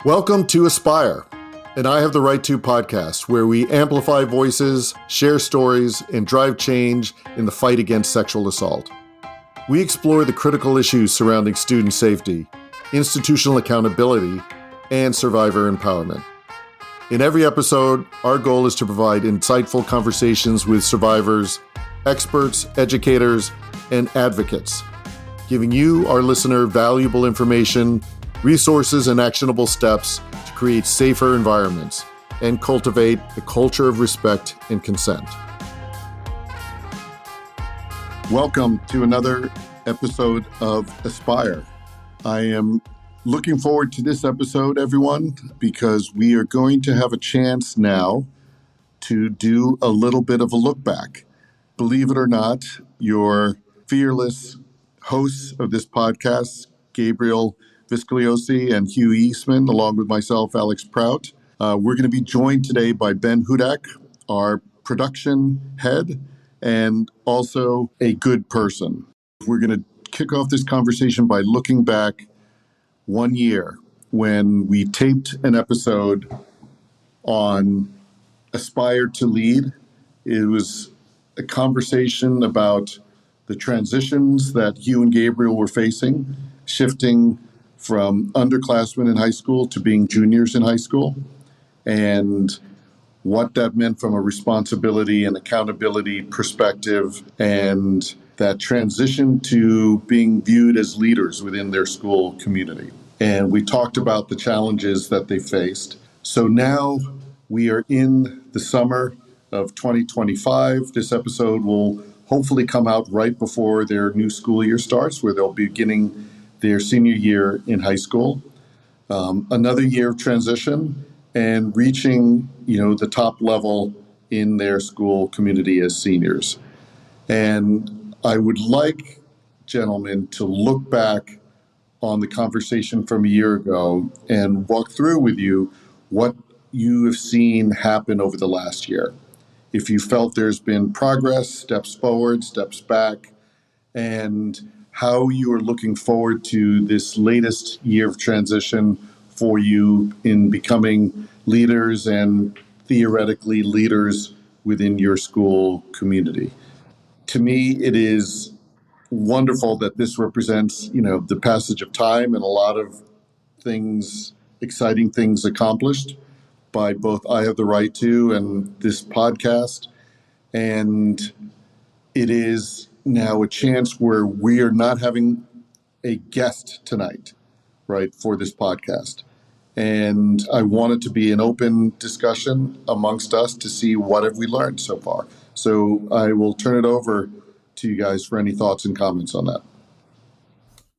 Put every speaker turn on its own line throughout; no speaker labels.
Welcome to Aspire, and I Have the Right To podcast, where we amplify voices, share stories, and drive change in the fight against sexual assault. We explore the critical issues surrounding student safety, institutional accountability, and survivor empowerment. In every episode, our goal is to provide insightful conversations with survivors, experts, educators, and advocates, giving you, our listener, valuable information, resources, and actionable steps to create safer environments and cultivate a culture of respect and consent. Welcome to another episode of Aspire. I am looking forward to this episode, everyone, because we are going to have a chance now to do a little bit of a look back. Believe it or not, your fearless hosts of this podcast, Gabriel Viscogliosi and Hugh Eastman, along with myself, Alex Prout. We're going to be joined today by Ben Hudak, our production head, and also a good person. We're going to kick off this conversation by looking back 1 year when we taped an episode on Aspire to Lead. It was a conversation about the transitions that Hugh and Gabriel were facing, shifting from underclassmen in high school to being juniors in high school, and what that meant from a responsibility and accountability perspective, and that transition to being viewed as leaders within their school community. And we talked about the challenges that they faced. So now we are in the summer of 2025. This episode will hopefully come out right before their new school year starts, where they'll be beginning their senior year in high school. Another year of transition and reaching, the top level in their school community as seniors. And I would like, gentlemen, to look back on the conversation from a year ago and walk through with you what you have seen happen over the last year. If you felt there's been progress, steps forward, steps back, and how you are looking forward to this latest year of transition for you in becoming leaders and theoretically leaders within your school community. To me, it is wonderful that this represents, the passage of time and a lot of things, exciting things accomplished by both I Have the Right To and this podcast. And it is now a chance where we are not having a guest tonight, right, for this podcast. And I want it to be an open discussion amongst us to see what have we learned so far. So I will turn it over to you guys for any thoughts and comments on that.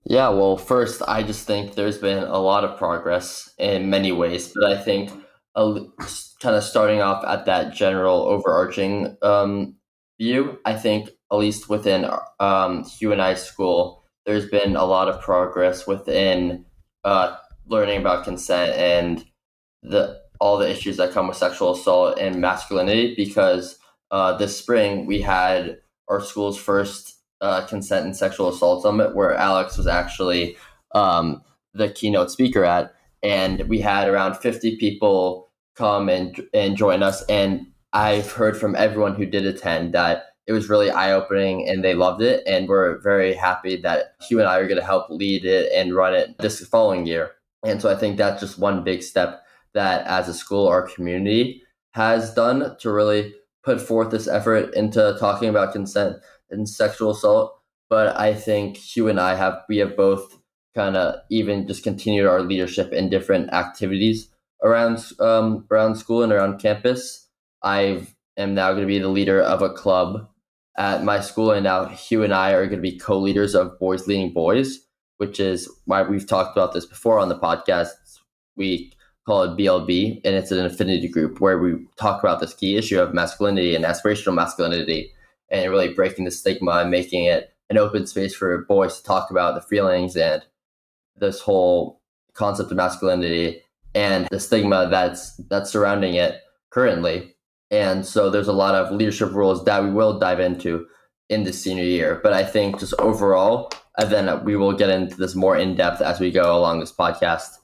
Yeah, well, first, I just think there's been a lot of progress in many ways, but I think kind of starting off at that general overarching view, I think at least within Hugh and I's school, there's been a lot of progress within learning about consent and all the issues that come with sexual assault and masculinity, because this spring we had our school's first consent and sexual assault summit, where Alex was actually the keynote speaker at, and we had around 50 people come and join us. And I've heard from everyone who did attend that it was really eye-opening and they loved it. And we're very happy that Hugh and I are going to help lead it and run it this following year. And so I think that's just one big step that as a school, our community has done to really put forth this effort into talking about consent and sexual assault. But I think Hugh and we have both kind of even just continued our leadership in different activities around school and around campus. I am now going to be the leader of a club at my school, and now Hugh and I are going to be co-leaders of Boys Leading Boys, which is why we've talked about this before on the podcast. We call it BLB, and it's an affinity group where we talk about this key issue of masculinity and aspirational masculinity, and really breaking the stigma and making it an open space for boys to talk about the feelings and this whole concept of masculinity and the stigma that's surrounding it currently. And so there's a lot of leadership roles that we will dive into in the senior year. But I think just overall, and then we will get into this more in depth as we go along this podcast.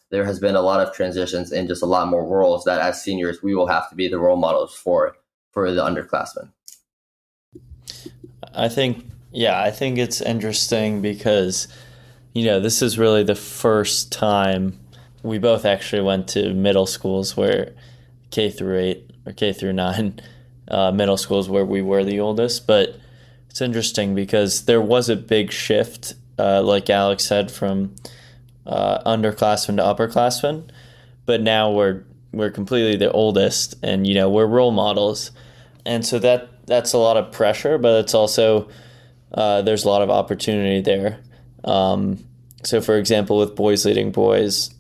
there has been a lot of transitions and just a lot more roles that as seniors we will have to be the role models for the underclassmen.
I think it's interesting because, this is really the first time we both actually went to middle schools where K through 8 or K through 9 middle schools where we were the oldest. But it's interesting because there was a big shift, like Alex said, from underclassmen to upperclassmen. But now we're completely the oldest, and we're role models, and so that's a lot of pressure, but it's also there's a lot of opportunity there. So, for example, with Boys Leading Boys,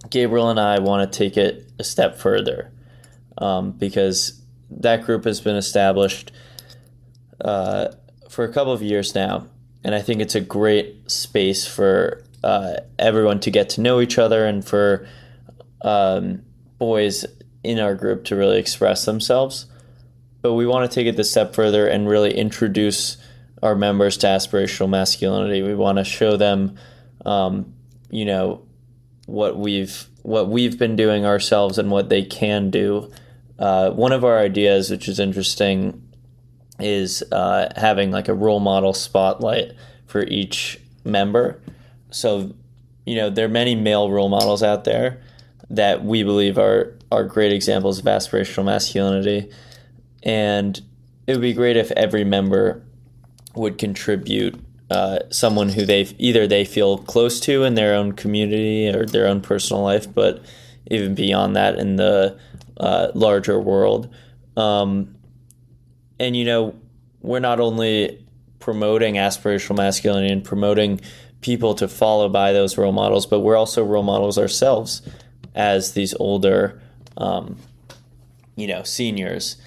Gabriel and I want to take it a step further because that group has been established for a couple of years now, and I think it's a great space for everyone to get to know each other and for boys in our group to really express themselves. But we want to take it a step further and really introduce our members to aspirational masculinity. We want to show them, what we've been doing ourselves and what they can do. One of our ideas, which is interesting, is having like a role model spotlight for each member. So, there are many male role models out there that we believe are great examples of aspirational masculinity. And it would be great if every member would contribute someone who they feel close to in their own community or their own personal life, but even beyond that in the larger world. And, we're not only promoting aspirational masculinity and promoting people to follow by those role models, but we're also role models ourselves as these older, seniors,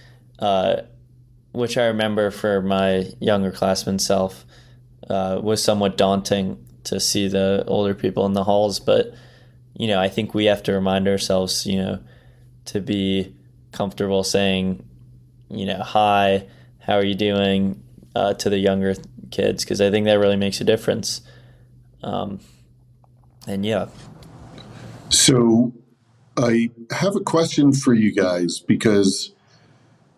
which I remember for my younger classman self was somewhat daunting to see the older people in the halls. But, I think we have to remind ourselves, to be comfortable saying, hi, how are you doing, to the younger kids, because I think that really makes a difference.
So I have a question for you guys because,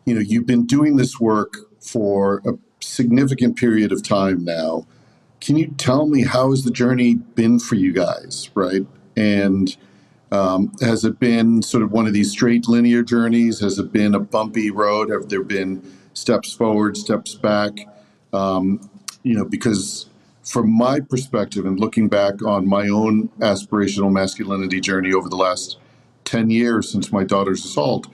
you've been doing this work for a significant period of time now. Can you tell me how has the journey been for you guys, right? And has it been sort of one of these straight linear journeys? Has it been a bumpy road? Have there been steps forward, steps back? Because from my perspective and looking back on my own aspirational masculinity journey over the last 10 years since my daughter's assault,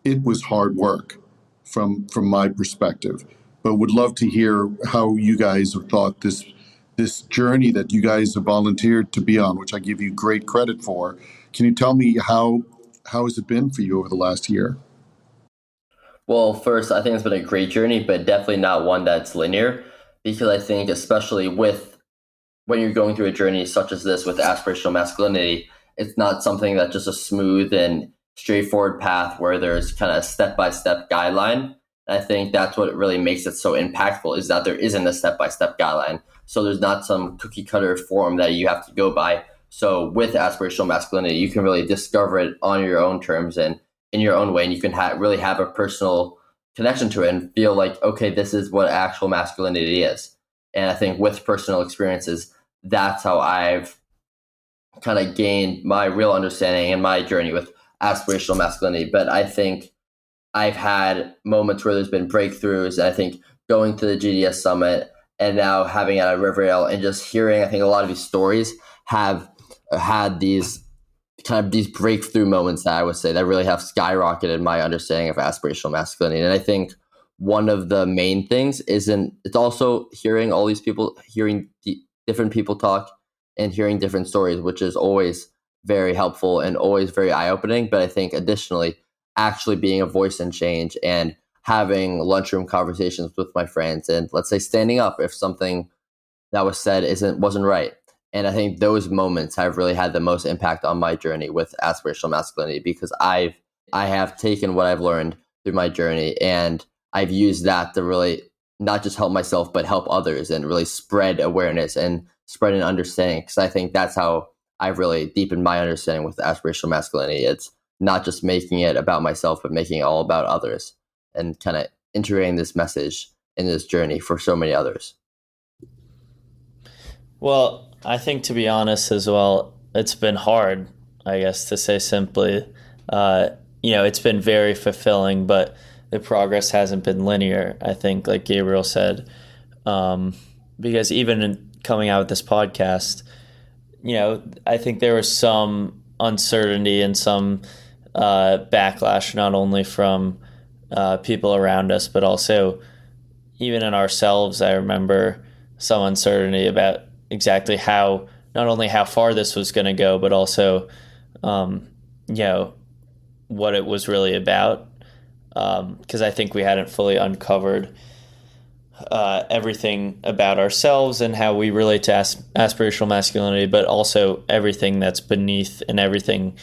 it was hard work from my perspective. But would love to hear how you guys have thought this journey that you guys have volunteered to be on, which I give you great credit for. Can you tell me how has it been for you over the last year?
Well, first, I think it's been a great journey, but definitely not one that's linear, because I think especially when you're going through a journey such as this with aspirational masculinity, it's not something that's just a smooth and straightforward path where there's kind of a step-by-step guideline. And I think that's what really makes it so impactful, is that there isn't a step-by-step guideline. So there's not some cookie cutter form that you have to go by. So with aspirational masculinity, you can really discover it on your own terms and in your own way. And you can really have a personal connection to it and feel like, okay, this is what actual masculinity is. And I think with personal experiences, that's how I've kind of gained my real understanding and my journey with aspirational masculinity. But I think I've had moments where there's been breakthroughs. And I think going to the GDS summit and now having it at Riverdale and just hearing, I think a lot of these stories have had these breakthrough moments that I would say that really have skyrocketed my understanding of aspirational masculinity. And I think one of the main things it's also hearing all these people, hearing different people talk and hearing different stories, which is always very helpful and always very eye-opening. But I think additionally, actually being a voice in change and having lunchroom conversations with my friends and, let's say, standing up if something that was said wasn't right. And I think those moments have really had the most impact on my journey with aspirational masculinity, because I have taken what I've learned through my journey and I've used that to really not just help myself, but help others and really spread awareness and spread an understanding. Because I think that's how I've really deepened my understanding with aspirational masculinity. It's not just making it about myself, but making it all about others, and kind of integrating this message in this journey for so many others.
Well, I think, to be honest as well, it's been hard, I guess, to say simply. It's been very fulfilling, but the progress hasn't been linear, I think, like Gabriel said. Because even in coming out with this podcast, I think there was some uncertainty and some backlash, not only from people around us, but also even in ourselves. I remember some uncertainty about exactly not only how far this was going to go, but also, what it was really about. Because I think we hadn't fully uncovered everything about ourselves and how we relate to aspirational masculinity, but also everything that's beneath and everything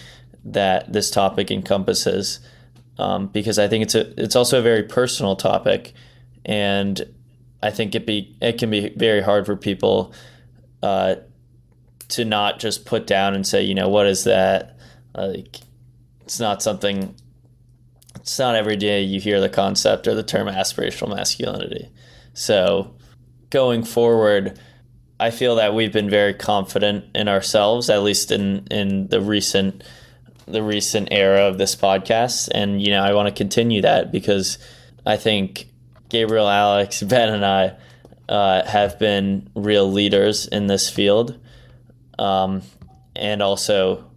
that this topic encompasses. Because I think it's also a very personal topic, and I think it can be very hard for people to not just put down and say, what is that? It's not every day you hear the concept or the term aspirational masculinity. So going forward, I feel that we've been very confident in ourselves, at least in the recent era of this podcast. And, I want to continue that because I think Gabriel, Alex, Ben, and I have been real leaders in this field. And also,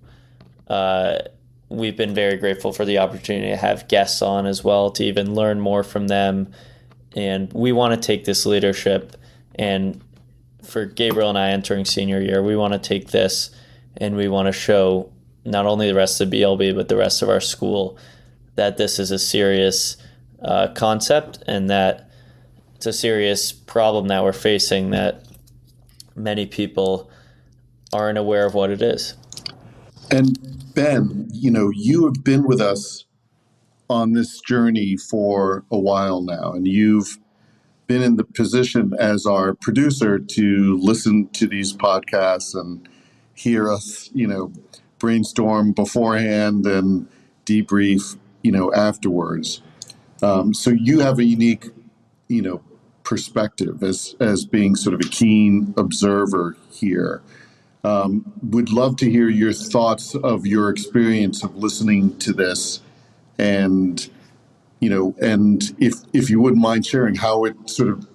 we've been very grateful for the opportunity to have guests on as well, to even learn more from them. And we want to take this leadership, and for Gabriel and I entering senior year, we want to take this and we want to show not only the rest of BLB, but the rest of our school that this is a serious concept, and that it's a serious problem that we're facing, that many people aren't aware of what it is.
And Ben, you have been with us on this journey for a while now, and you've been in the position as our producer to listen to these podcasts and hear us, brainstorm beforehand and debrief, afterwards. So you have a unique, perspective as being sort of a keen observer here. Would love to hear your thoughts of your experience of listening to this, and if you wouldn't mind sharing how it sort of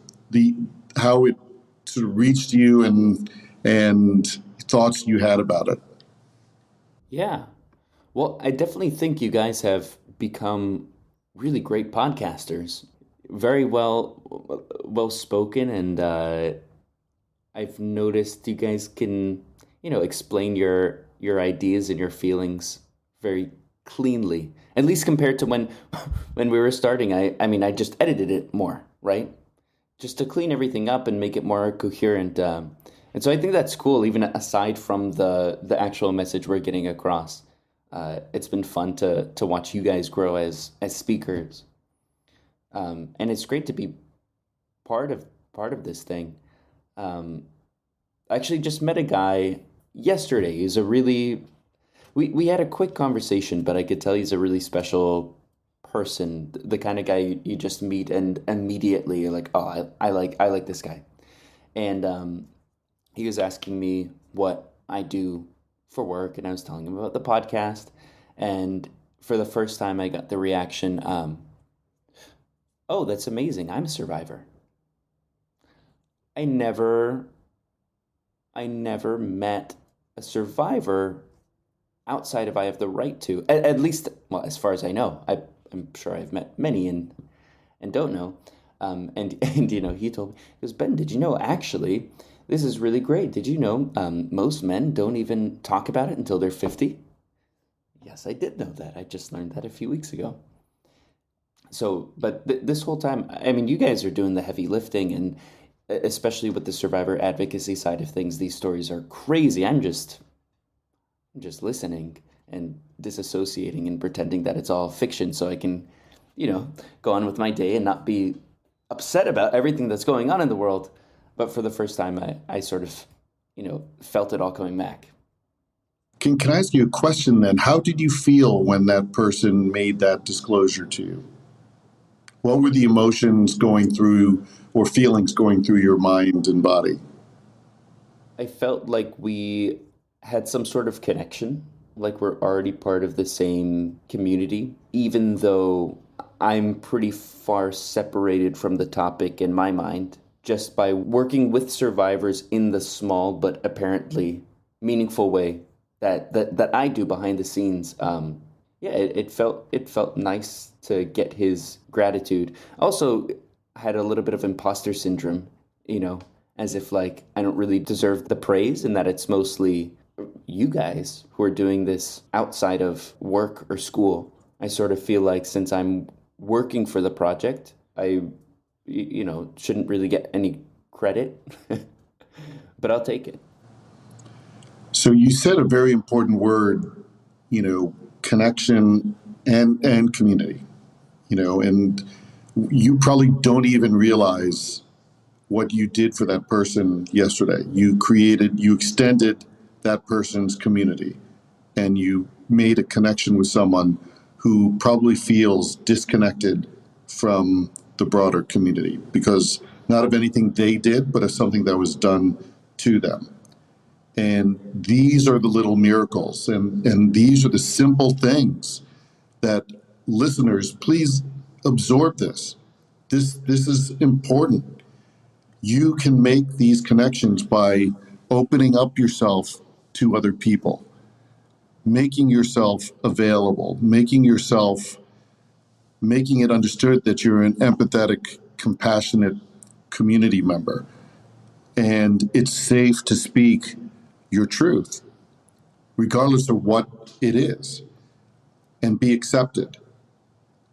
reached you and thoughts you had about it.
Yeah. Well, I definitely think you guys have become really great podcasters. Very well spoken, and I've noticed you guys can, explain your ideas and your feelings very cleanly. At least compared to when we were starting. I just edited it more, right? Just to clean everything up and make it more coherent. And so I think that's cool, even aside from the actual message we're getting across. It's been fun to watch you guys grow as speakers. And it's great to be part of this thing. I actually just met a guy yesterday. He's a really... We had a quick conversation, but I could tell he's a really special person, the kind of guy you just meet and immediately you're like, oh, I like this guy. And he was asking me what I do for work, and I was telling him about the podcast. And for the first time, I got the reaction, oh, that's amazing. I'm a survivor. I never met a survivor outside of I have the right to. At least, well, as far as I know. I'm sure I've met many and don't know. And he told me, he goes, Ben, did you know, actually, this is really great. Did you know most men don't even talk about it until they're 50? Yes, I did know that. I just learned that a few weeks ago. So, but this whole time, you guys are doing the heavy lifting, and especially with the survivor advocacy side of things, these stories are crazy. I'm just listening and disassociating and pretending that it's all fiction so I can, go on with my day and not be upset about everything that's going on in the world. But for the first time, I sort of, felt it all coming back.
Can I ask you a question then? How did you feel when that person made that disclosure to you? What were the emotions going through or feelings going through your mind and body?
I felt like we had some sort of connection, like we're already part of the same community, even though I'm pretty far separated from the topic in my mind, just by working with survivors in the small but apparently meaningful way that I do behind the scenes. Yeah, it felt nice to get his gratitude. Also, I had a little bit of imposter syndrome, you know, as if like I don't really deserve the praise and that it's mostly you guys who are doing this outside of work or school. I sort of feel like since I'm working for the project, I shouldn't really get any credit, but I'll take it.
So you said a very important word, connection and community, and you probably don't even realize what you did for that person yesterday. You extended that person's community, and you made a connection with someone who probably feels disconnected from the broader community because not of anything they did, but of something that was done to them. And these are the little miracles, and these are the simple things that listeners, please absorb this. This is important. You can make these connections by opening up yourself to other people, making yourself available, making it understood that you're an empathetic, compassionate community member. And it's safe to speak your truth, regardless of what it is, and be accepted.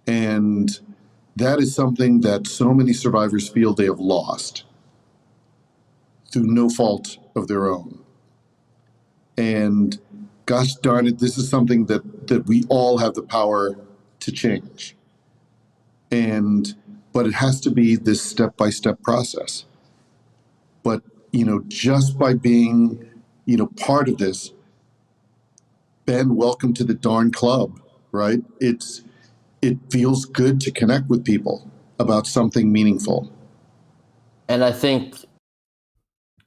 And that is something that so many survivors feel they have lost through no fault of their own. And gosh darn it, this is something that we all have the power to change. But it has to be this step-by-step process. But, just by being, part of this, Ben, welcome to the darn club, right? It feels good to connect with people about something meaningful.
And I think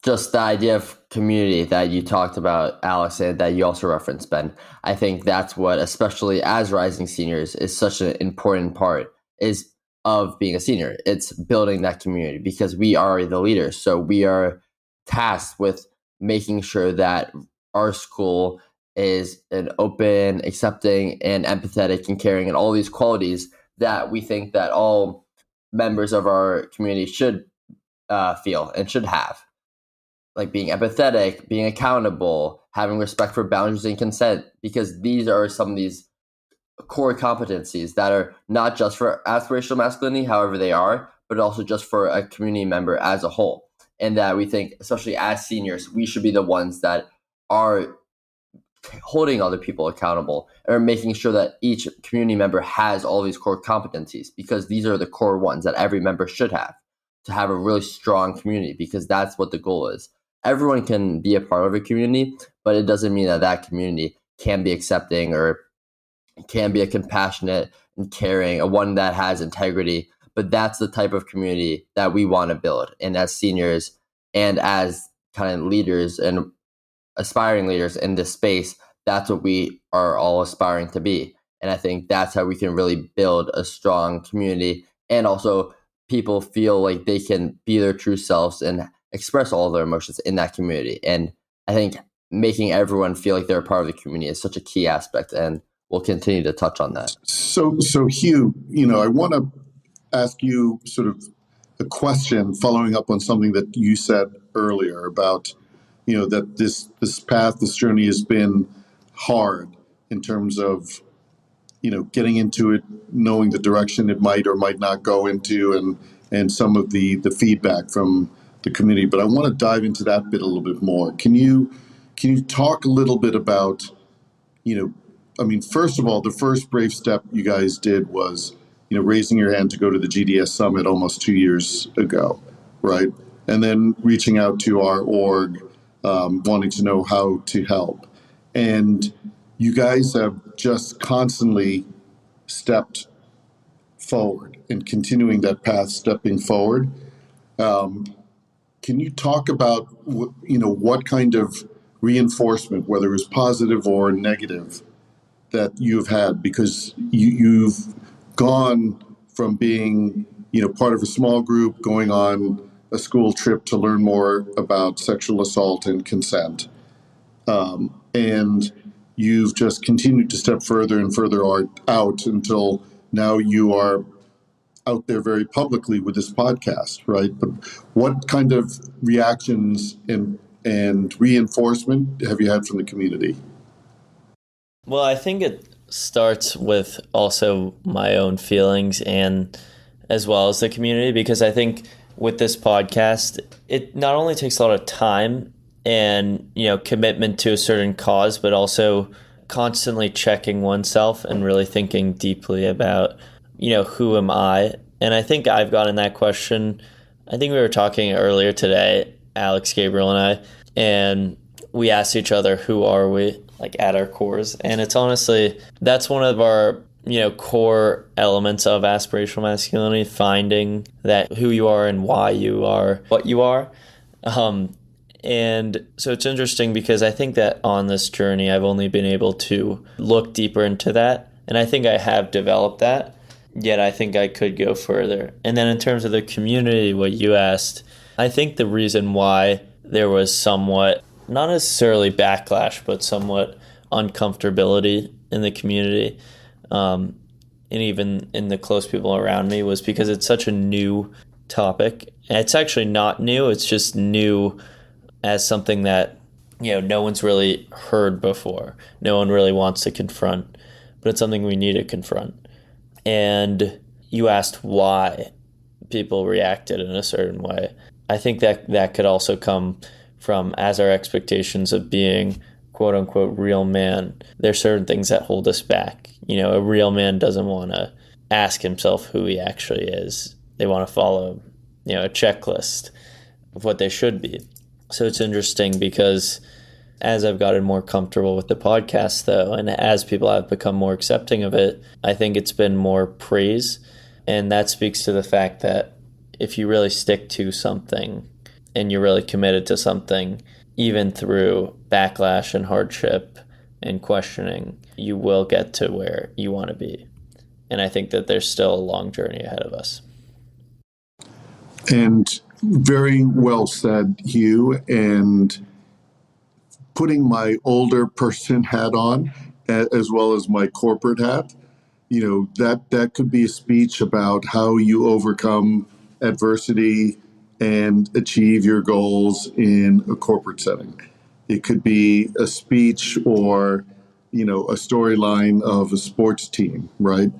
just the idea of community that you talked about, Alex, and that you also referenced, Ben, I think that's what, especially as rising seniors, is such an important part is of being a senior. It's building that community because we are the leaders. So we are tasked with making sure that our school is an open, accepting, and empathetic and caring and all these qualities that we think that all members of our community should feel and should have, like being empathetic, being accountable, having respect for boundaries and consent, because these are some of these core competencies that are not just for aspirational masculinity, however they are, but also just for a community member as a whole. And that we think, especially as seniors, we should be the ones that are holding other people accountable or making sure that each community member has all these core competencies, because these are the core ones that every member should have to have a really strong community, because that's what the goal is. Everyone can be a part of a community, but it doesn't mean that that community can be accepting or can be a compassionate and caring, a one that has integrity. But that's the type of community that we want to build. And as seniors and as kind of leaders and aspiring leaders in this space, that's what we are all aspiring to be. And I think that's how we can really build a strong community, and also people feel like they can be their true selves and express all their emotions in that community. And I think making everyone feel like they're a part of the community is such a key aspect, and we'll continue to touch on that.
So Hugh, I want to ask you sort of a question following up on something that you said earlier about, that this path, this journey has been hard in terms of, getting into it, knowing the direction it might or might not go into, and some of the feedback from the community. But I want to dive into that bit a little bit more. Can you talk a little bit about, first of all, the first brave step you guys did was, raising your hand to go to the GDS Summit almost 2 years ago, right? And then reaching out to our org, wanting to know how to help. And you guys have just constantly stepped forward and continuing that path, stepping forward. Can you talk about what kind of reinforcement, whether it's positive or negative, that you've had? Because you've gone from being part of a small group, going on a school trip to learn more about sexual assault and consent, and you've just continued to step further and further out until now you are out there very publicly with this podcast, right? But what kind of reactions and reinforcement have you had from the community?
Well, I think it starts with also my own feelings and as well as the community, because I think with this podcast, it not only takes a lot of time and commitment to a certain cause, but also constantly checking oneself and really thinking deeply about who am I? And I think I've gotten that question. I think we were talking earlier today, Alex, Gabriel, and I, and we asked each other, who are we, like at our cores? And it's honestly, that's one of our core elements of aspirational masculinity, finding that who you are and why you are what you are. And so it's interesting because I think that on this journey, I've only been able to look deeper into that. And I think I have developed that, yet I think I could go further. And then in terms of the community, what you asked, I think the reason why there was somewhat, not necessarily backlash, but somewhat uncomfortability in the community, and even in the close people around me, was because it's such a new topic. And it's actually not new, it's just new as something that no one's really heard before. No one really wants to confront, but it's something we need to confront. And you asked why people reacted in a certain way. I think that could also come from, as our expectations of being quote unquote real man, there's certain things that hold us back. A real man doesn't want to ask himself who he actually is. They want to follow a checklist of what they should be. So it's interesting because as I've gotten more comfortable with the podcast, though, and as people have become more accepting of it, I think it's been more praise. And that speaks to the fact that if you really stick to something and you're really committed to something, even through backlash and hardship and questioning, you will get to where you want to be. And I think that there's still a long journey ahead of us.
And very well said, Hugh. And putting my older person hat on, as well as my corporate hat, that could be a speech about how you overcome adversity and achieve your goals in a corporate setting. It could be a speech or, a storyline of a sports team, right?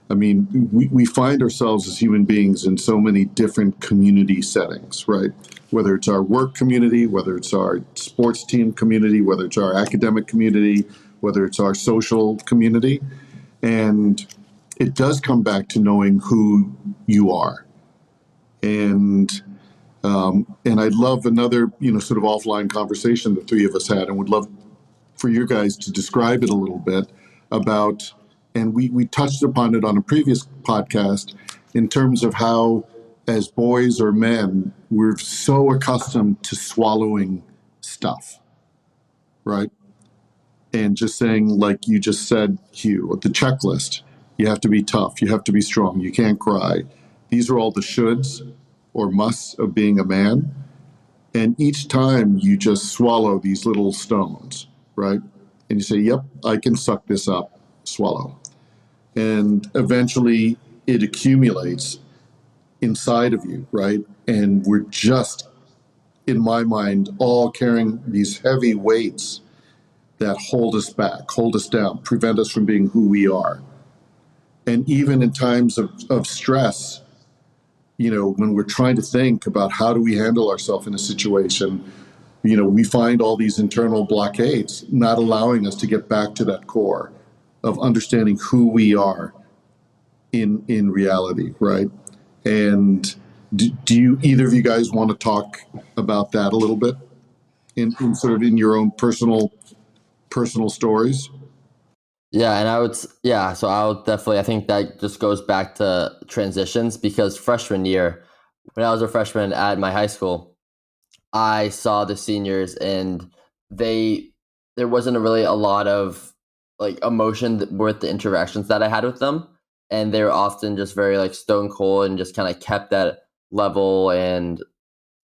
I mean, we find ourselves as human beings in so many different community settings, right? Whether it's our work community, whether it's our sports team community, whether it's our academic community, whether it's our social community. And it does come back to knowing who you are. And I'd love another, sort of offline conversation the three of us had, and would love for you guys to describe it a little bit about, and we touched upon it on a previous podcast, in terms of how, as boys or men, we're so accustomed to swallowing stuff, right? And just saying, like you just said, Hugh, the checklist, you have to be tough, you have to be strong, you can't cry. These are all the shoulds or musts of being a man. And each time you just swallow these little stones, right? And you say, yep, I can suck this up, swallow. And eventually it accumulates inside of you, right? And we're just, in my mind, all carrying these heavy weights that hold us back, hold us down, prevent us from being who we are. And even in times of stress, when we're trying to think about how do we handle ourselves in a situation, we find all these internal blockades not allowing us to get back to that core of understanding who we are in reality, right? And do you, either of you guys want to talk about that a little bit in sort of in your own personal personal stories?
Yeah, and so I would definitely, I think that just goes back to transitions, because freshman year, when I was a freshman at my high school, I saw the seniors, and there wasn't really a lot of like emotion with the interactions that I had with them. And they were often just very like stone cold and just kind of kept that level and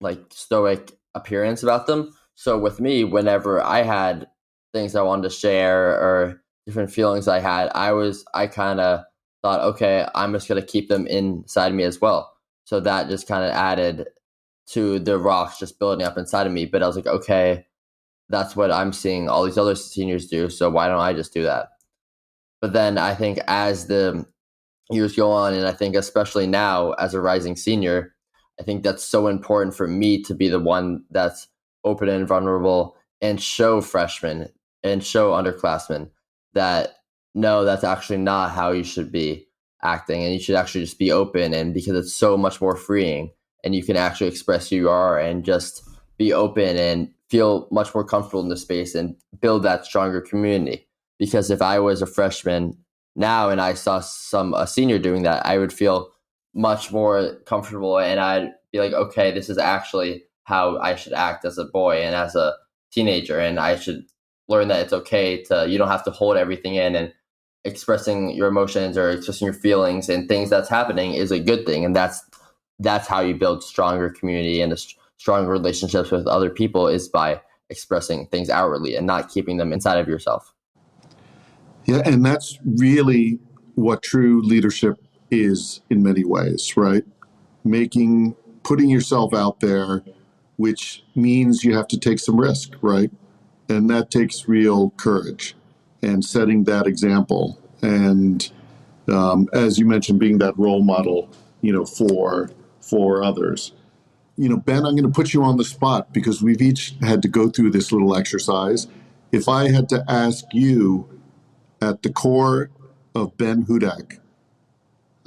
like stoic appearance about them. So with me, whenever I had things I wanted to share or different feelings I had, I kind of thought, okay, I'm just gonna keep them inside me as well. So that just kind of added to the rocks just building up inside of me. But I was like, okay, that's what I'm seeing all these other seniors do. So why don't I just do that? But then I think as the years go on, and I think especially now as a rising senior, I think that's so important for me to be the one that's open and vulnerable and show freshmen and show underclassmen that no, that's actually not how you should be acting, and you should actually just be open, and because it's so much more freeing, and you can actually express who you are and just be open and feel much more comfortable in the space and build that stronger community. Because if I was a freshman now and I saw a senior doing that, I would feel much more comfortable, and I'd be like, okay, this is actually how I should act as a boy and as a teenager, and I should learn that it's okay to, you don't have to hold everything in, and expressing your emotions or expressing your feelings and things that's happening is a good thing, and that's how you build stronger community and stronger relationships with other people, is by expressing things outwardly and not keeping them inside of yourself.
Yeah, and that's really what true leadership is in many ways, right? Putting yourself out there, which means you have to take some risk, right? And that takes real courage and setting that example. And as you mentioned, being that role model, for others. Ben, I'm going to put you on the spot because we've each had to go through this little exercise. If I had to ask you, at the core of Ben Hudak,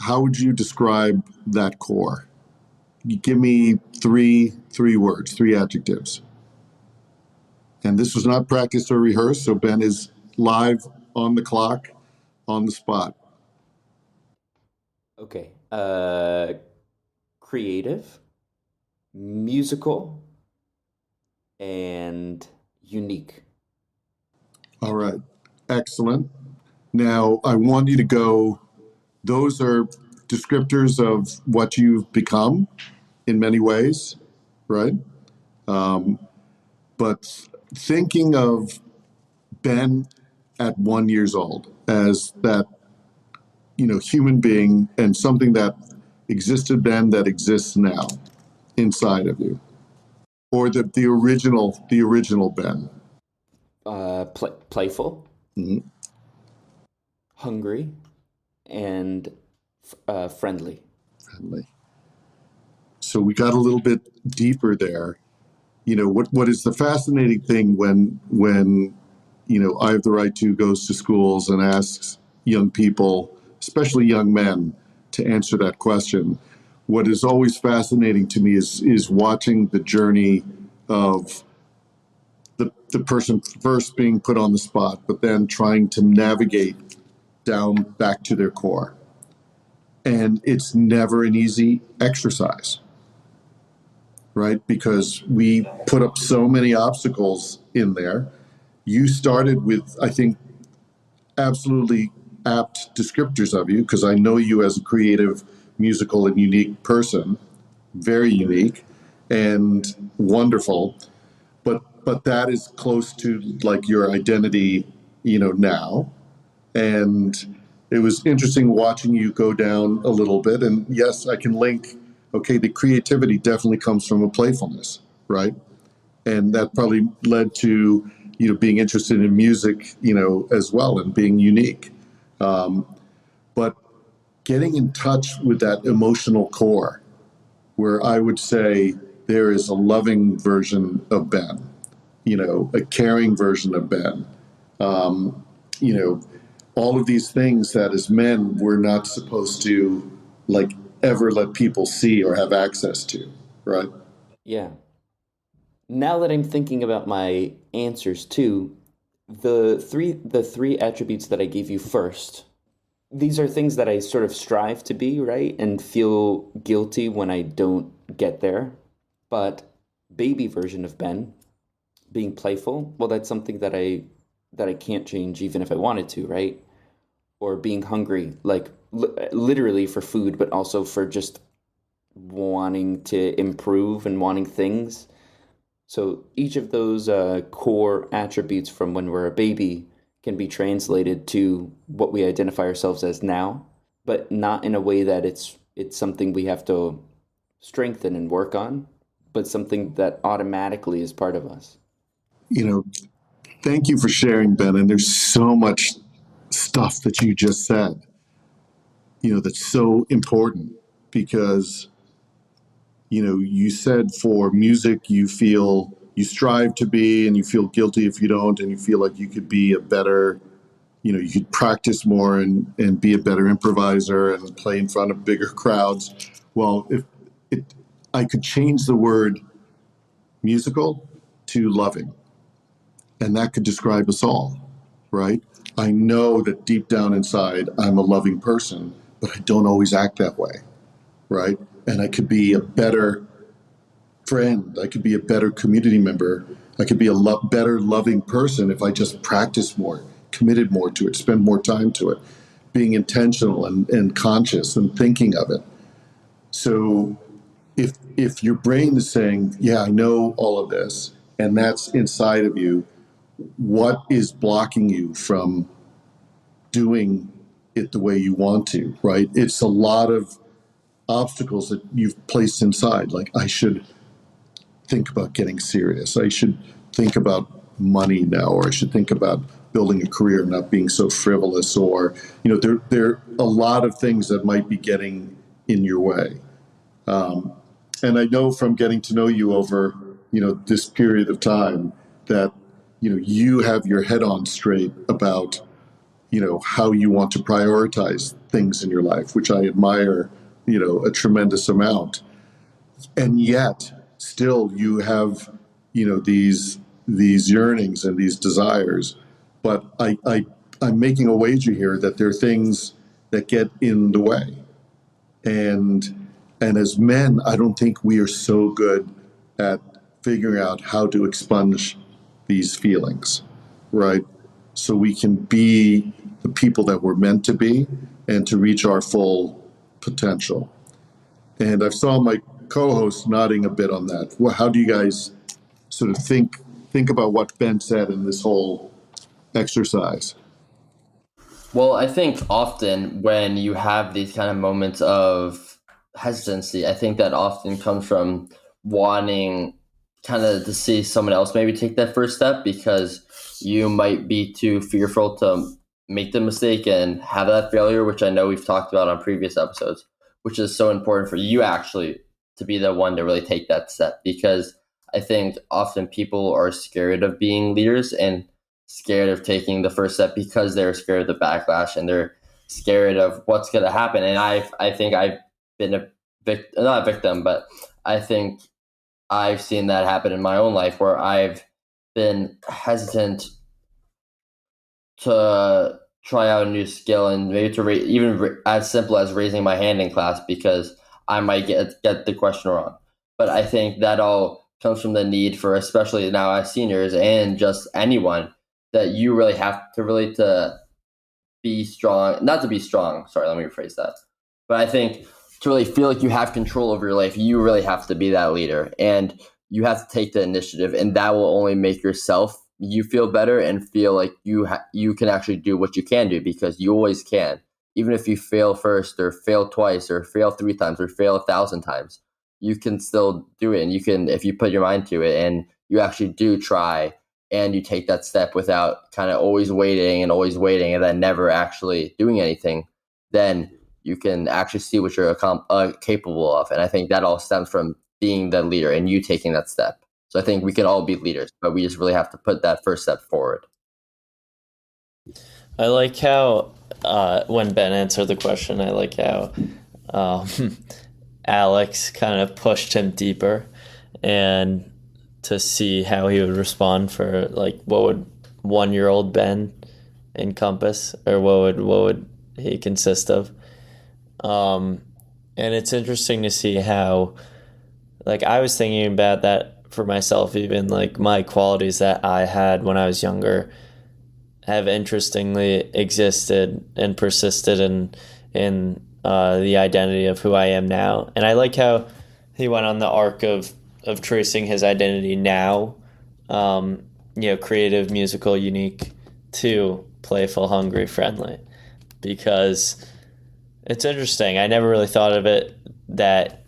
how would you describe that core? You give me three words, three adjectives. And this was not practiced or rehearsed, so Ben is live on the clock, on the spot.
Okay. Creative, musical, and unique.
All right. Excellent. Now, I want you to go, those are descriptors of what you've become in many ways, right? But thinking of Ben at 1 years old as that, human being and something that existed then that exists now inside of you, or the original Ben.
Playful,
Mm-hmm.
hungry, and friendly.
Friendly. So we got a little bit deeper there. What is the fascinating thing when I Have the Right To goes to schools and asks young people, especially young men, to answer that question. What is always fascinating to me is watching the journey of the person first being put on the spot, but then trying to navigate down back to their core. And it's never an easy exercise, right? Because we put up so many obstacles in there. You started with, I think, absolutely apt descriptors of you, because I know you as a creative, musical, and unique person, very unique and wonderful. But that is close to like your identity, now. And it was interesting watching you go down a little bit. And yes, I can link. Okay, the creativity definitely comes from a playfulness, right? And that probably led to being interested in music, as well, and being unique. But getting in touch with that emotional core, where I would say there is a loving version of Ben, a caring version of Ben, you know, all of these things that as men we're not supposed to like ever let people see or have access to, right?
Yeah. Now that I'm thinking about my answers too, the three attributes that I gave you first, these are things that I sort of strive to be, right? And feel guilty when I don't get there. But baby version of Ben, being playful, well, that's something that I can't change even if I wanted to, right? Or being hungry, like literally for food, but also for just wanting to improve and wanting things. So each of those core attributes from when we're a baby can be translated to what we identify ourselves as now, but not in a way that it's something we have to strengthen and work on, but something that automatically is part of us.
You know, thank you for sharing, Ben. And there's so much stuff that you just said, that's so important because, you said for music, you strive to be, and you feel guilty if you don't, and you feel like you could be a better, you could practice more and be a better improviser and play in front of bigger crowds. Well, if I could change the word musical to loving, and that could describe us all, right? I know that deep down inside, I'm a loving person, but I don't always act that way, right? And I could be a better friend. I could be a better community member. I could be a better loving person if I just practice more, committed more to it, spend more time to it, being intentional and conscious and thinking of it. So if your brain is saying, yeah, I know all of this, and that's inside of you, what is blocking you from doing it the way you want to, right? It's a lot of obstacles that you've placed inside. Like, I should think about getting serious. I should think about money now, or I should think about building a career, not being so frivolous, or, there are a lot of things that might be getting in your way. And I know from getting to know you over, this period of time that, you have your head on straight about, how you want to prioritize things in your life, which I admire, a tremendous amount. And yet still you have, these yearnings and these desires. But I'm making a wager here that there are things that get in the way. And as men, I don't think we are so good at figuring out how to expunge these feelings, right? So we can be the people that we're meant to be and to reach our full potential. And I saw my co-host nodding a bit on that. Well, how do you guys sort of think about what Ben said in this whole exercise?
Well, I think often when you have these kind of moments of hesitancy, I think that often comes from wanting kind of to see someone else maybe take that first step, because you might be too fearful to make the mistake and have that failure, which I know we've talked about on previous episodes, which is so important for you actually to be the one to really take that step. Because I think often people are scared of being leaders and scared of taking the first step because they're scared of the backlash and they're scared of what's going to happen. And I think I've been not a victim, but I think I've seen that happen in my own life, where I've been hesitant to try out a new skill, and maybe to even as simple as raising my hand in class, because I might get the question wrong. But I think that all comes from the need for, especially now as seniors and just anyone, that you really have to be strong, not to be strong. Sorry, let me rephrase that. But I think to really feel like you have control over your life, you really have to be that leader, and you have to take the initiative, and that will only make you feel better and feel like you can actually do what you can do, because you always can. Even if you fail first or fail twice or fail 3 times or fail 1,000 times, you can still do it. And you can, if you put your mind to it and you actually do try and you take that step without kind of always waiting and then never actually doing anything, then you can actually see what you're capable of. And I think that all stems from being the leader and you taking that step. So I think we can all be leaders, but we just really have to put that first step forward.
I like how, when Ben answered the question, I like how Alex kind of pushed him deeper and to see how he would respond for, like, what would 1-year-old Ben encompass, or what would he consist of? And it's interesting to see how, like, I was thinking about that for myself, even like my qualities that I had when I was younger have interestingly existed and persisted in the identity of who I am now. And I like how he went on the arc of tracing his identity now, creative, musical, unique, to playful, hungry, friendly, because it's interesting. I never really thought of it that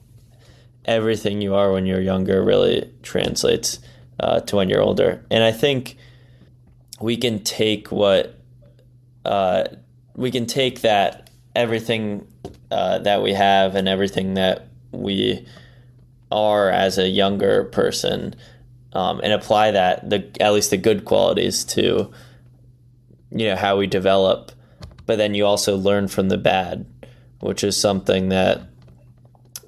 everything you are when you're younger really translates to when you're older. And I think we can take that everything that we have and everything that we are as a younger person, and apply that, at least the good qualities, to how we develop. But then you also learn from the bad, which is something that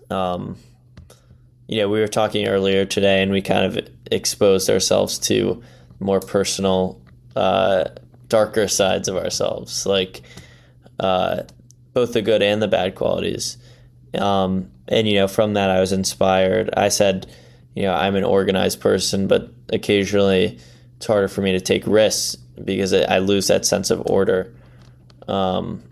we were talking earlier today, and we kind of exposed ourselves to more personal, darker sides of ourselves, like both the good and the bad qualities. And from that I was inspired. I said, I'm an organized person, but occasionally it's harder for me to take risks because I lose that sense of order. And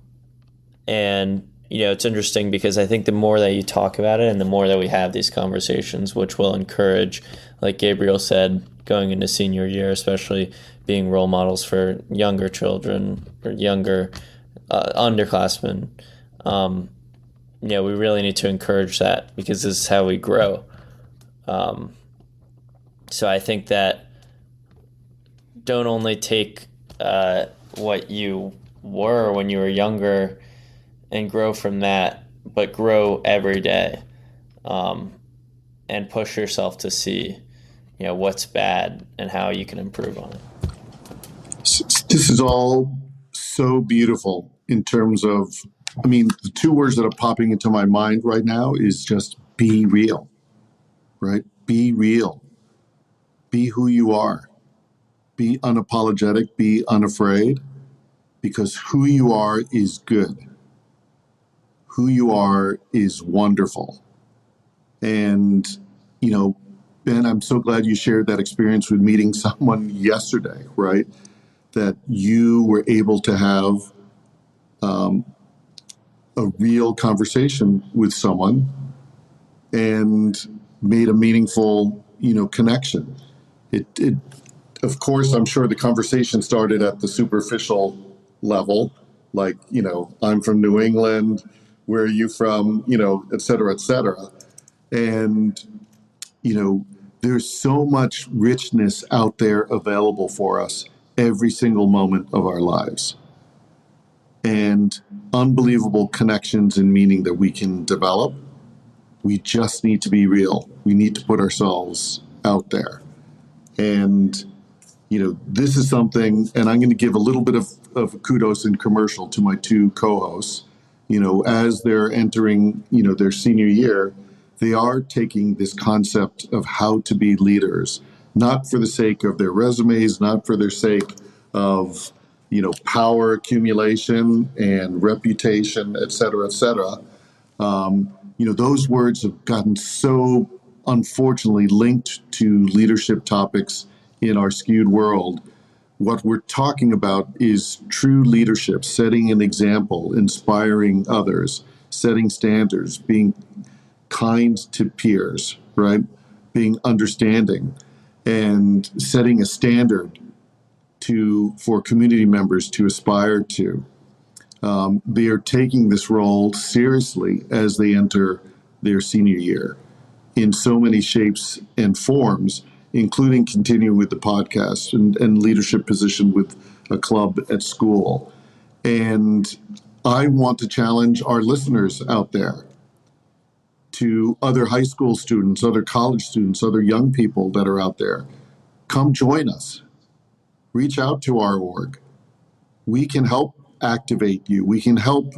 it's interesting because I think the more that you talk about it and the more that we have these conversations, which will encourage, like Gabriel said, going into senior year, especially being role models for younger children or younger underclassmen. We really need to encourage that because this is how we grow. So I think that don't only take what you were when you were younger and grow from that, but grow every day, and push yourself to see, what's bad and how you can improve on it.
This is all so beautiful in terms of, the two words that are popping into my mind right now is just be real, right? Be real. Be who you are. Be unapologetic. Be unafraid, because who you are is good. Who you are is wonderful. And, Ben, I'm so glad you shared that experience with meeting someone yesterday, right? That you were able to have a real conversation with someone and made a meaningful, connection. It, of course, I'm sure the conversation started at the superficial level, like, I'm from New England, where are you from, et cetera, et cetera. And, there's so much richness out there available for us every single moment of our lives, and unbelievable connections and meaning that we can develop. We just need to be real. We need to put ourselves out there. And, this is something, and I'm going to give a little bit of kudos and commercial to my two co-hosts. As they're entering, their senior year, they are taking this concept of how to be leaders, not for the sake of their resumes, not for their sake of, power accumulation and reputation, et cetera, et cetera. Those words have gotten so unfortunately linked to leadership topics in our skewed world. What we're talking about is true leadership, setting an example, inspiring others, setting standards, being kind to peers, right? Being understanding and setting a standard for community members to aspire to. They are taking this role seriously as they enter their senior year in so many shapes and forms, including continuing with the podcast and leadership position with a club at school. And I want to challenge our listeners out there, to other high school students, other college students, other young people that are out there. Come join us. Reach out to our org. We can help activate you. We can help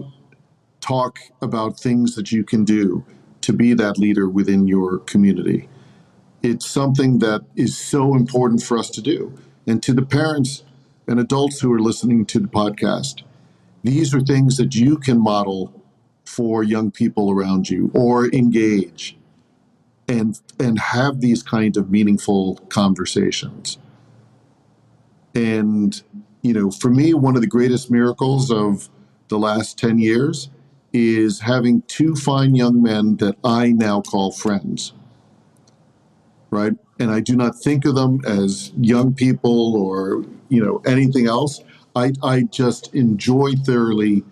talk about things that you can do to be that leader within your community. It's something that is so important for us to do. And to the parents and adults who are listening to the podcast, these are things that you can model for young people around you, or engage and have these kind of meaningful conversations. And, for me, one of the greatest miracles of the last 10 years is having two fine young men that I now call friends, right? And I do not think of them as young people or, anything else. I just enjoy thoroughly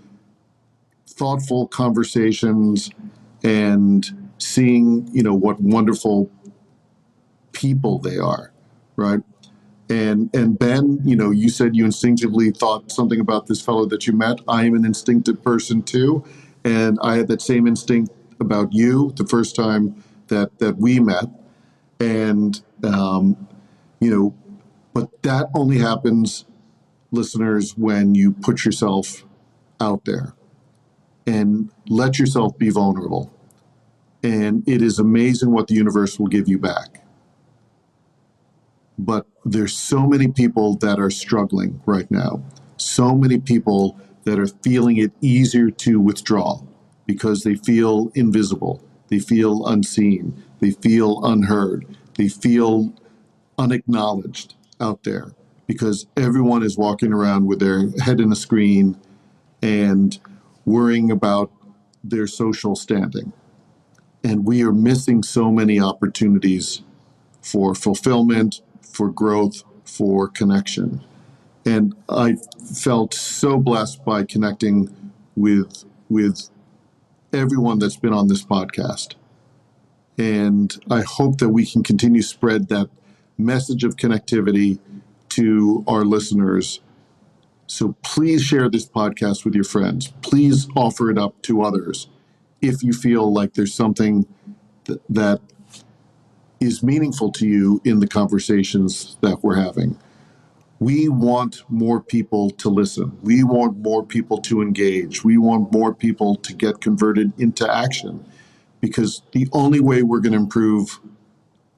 thoughtful conversations and seeing, what wonderful people they are, right? And Ben, you said you instinctively thought something about this fellow that you met. I am an instinctive person too, and I had that same instinct about you the first time that we met. And but that only happens, listeners, when you put yourself out there and let yourself be vulnerable. And it is amazing what the universe will give you back. But there's so many people that are struggling right now. So many people that are feeling it easier to withdraw because they feel invisible. They feel unseen. They feel unheard. They feel unacknowledged out there because everyone is walking around with their head in a screen and worrying about their social standing. And we are missing so many opportunities for fulfillment, for growth, for connection. And I felt so blessed by connecting with everyone that's been on this podcast. And I hope that we can continue to spread that message of connectivity to our listeners. So please share this podcast with your friends. Please offer it up to others if you feel like there's something that is meaningful to you in the conversations that we're having. We want more people to listen. We want more people to engage. We want more people to get converted into action, because the only way we're going to improve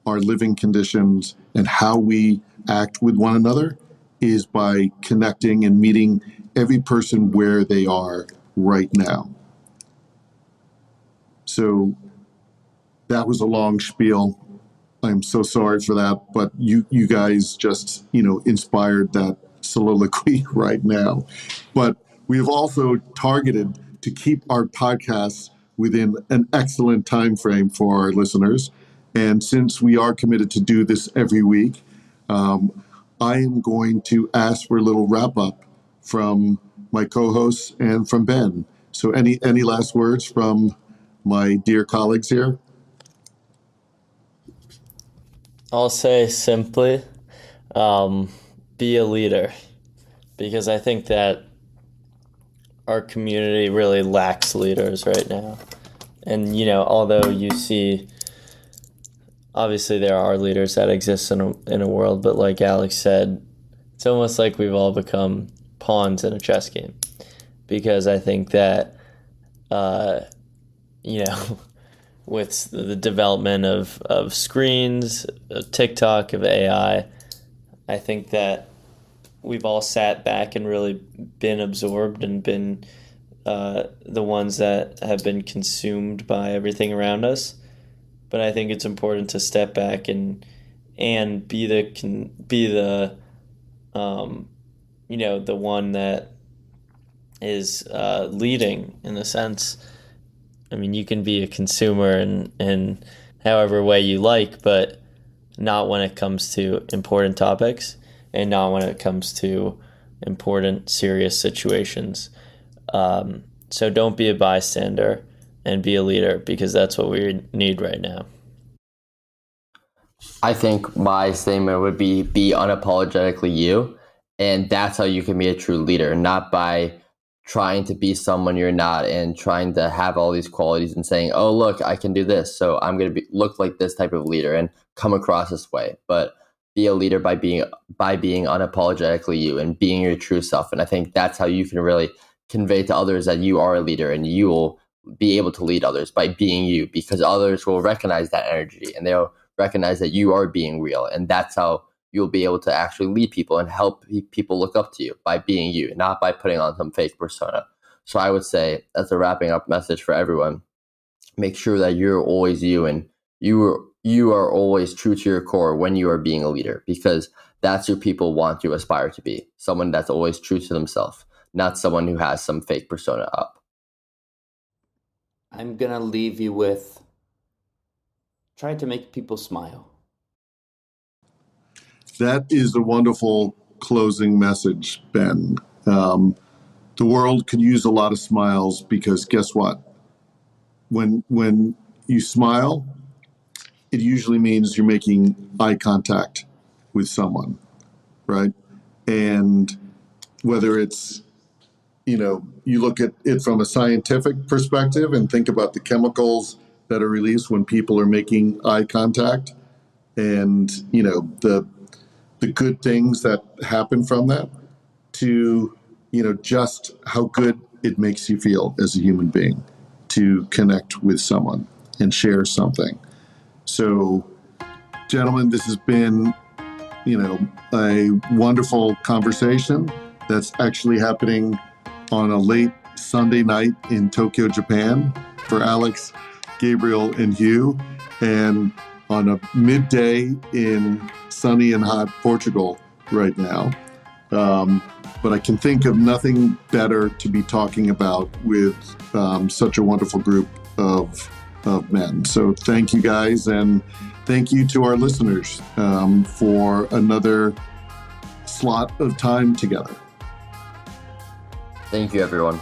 our living conditions and how we act with one another is by connecting and meeting every person where they are right now. So that was a long spiel. I'm so sorry for that, but you guys just, inspired that soliloquy right now. But we have also targeted to keep our podcasts within an excellent time frame for our listeners. And since we are committed to do this every week, I am going to ask for a little wrap up from my co-hosts and from Ben. So any last words from my dear colleagues here?
I'll say simply, be a leader, because I think that our community really lacks leaders right now. And, although you see, obviously there are leaders that exist in a world, but like Alex said, it's almost like we've all become pawns in a chess game, because I think that, with the development of screens, of TikTok, of AI, I think that we've all sat back and really been absorbed and been the ones that have been consumed by everything around us. But I think it's important to step back and be the the one that is leading, in the sense. I mean, you can be a consumer in however way you like, but not when it comes to important topics and not when it comes to important, serious situations. So don't be a bystander and be a leader, because that's what we need right now.
I think my statement would be unapologetically you. And that's how you can be a true leader, not by trying to be someone you're not and trying to have all these qualities and saying, oh, look, I can do this, so I'm going to look like this type of leader and come across this way. But be a leader by being unapologetically you and being your true self. And I think that's how you can really convey to others that you are a leader, and you will be able to lead others by being you, because others will recognize that energy and they'll recognize that you are being real. And that's how you'll be able to actually lead people and help people look up to you by being you, not by putting on some fake persona. So I would say, as a wrapping up message for everyone, make sure that you're always you, and you are always true to your core when you are being a leader, because that's who people want to aspire to be. Someone that's always true to themselves, not someone who has some fake persona up.
I'm going to leave you with try to make people smile.
That is a wonderful closing message, Ben. The world could use a lot of smiles, because guess what? When you smile, it usually means you're making eye contact with someone, right? And whether it's, you look at it from a scientific perspective and think about the chemicals that are released when people are making eye contact, and, the good things that happen from that, to, just how good it makes you feel as a human being to connect with someone and share something. So, gentlemen, this has been, a wonderful conversation that's actually happening on a late Sunday night in Tokyo, Japan, for Alex, Gabriel, and Hugh, and on a midday in sunny and hot Portugal right now. But I can think of nothing better to be talking about with such a wonderful group of men. So thank you guys, and thank you to our listeners for another slot of time together.
Thank you, everyone.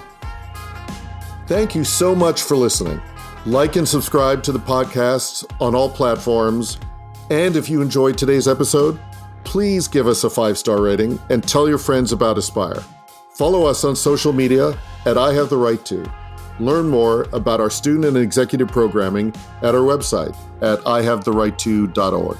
Thank you so much for listening. Like and subscribe to the podcasts on all platforms. And if you enjoyed today's episode, please give us a 5-star rating and tell your friends about Aspire. Follow us on social media at I Have the Right To. Learn more about our student and executive programming at our website at ihavetherightto.org.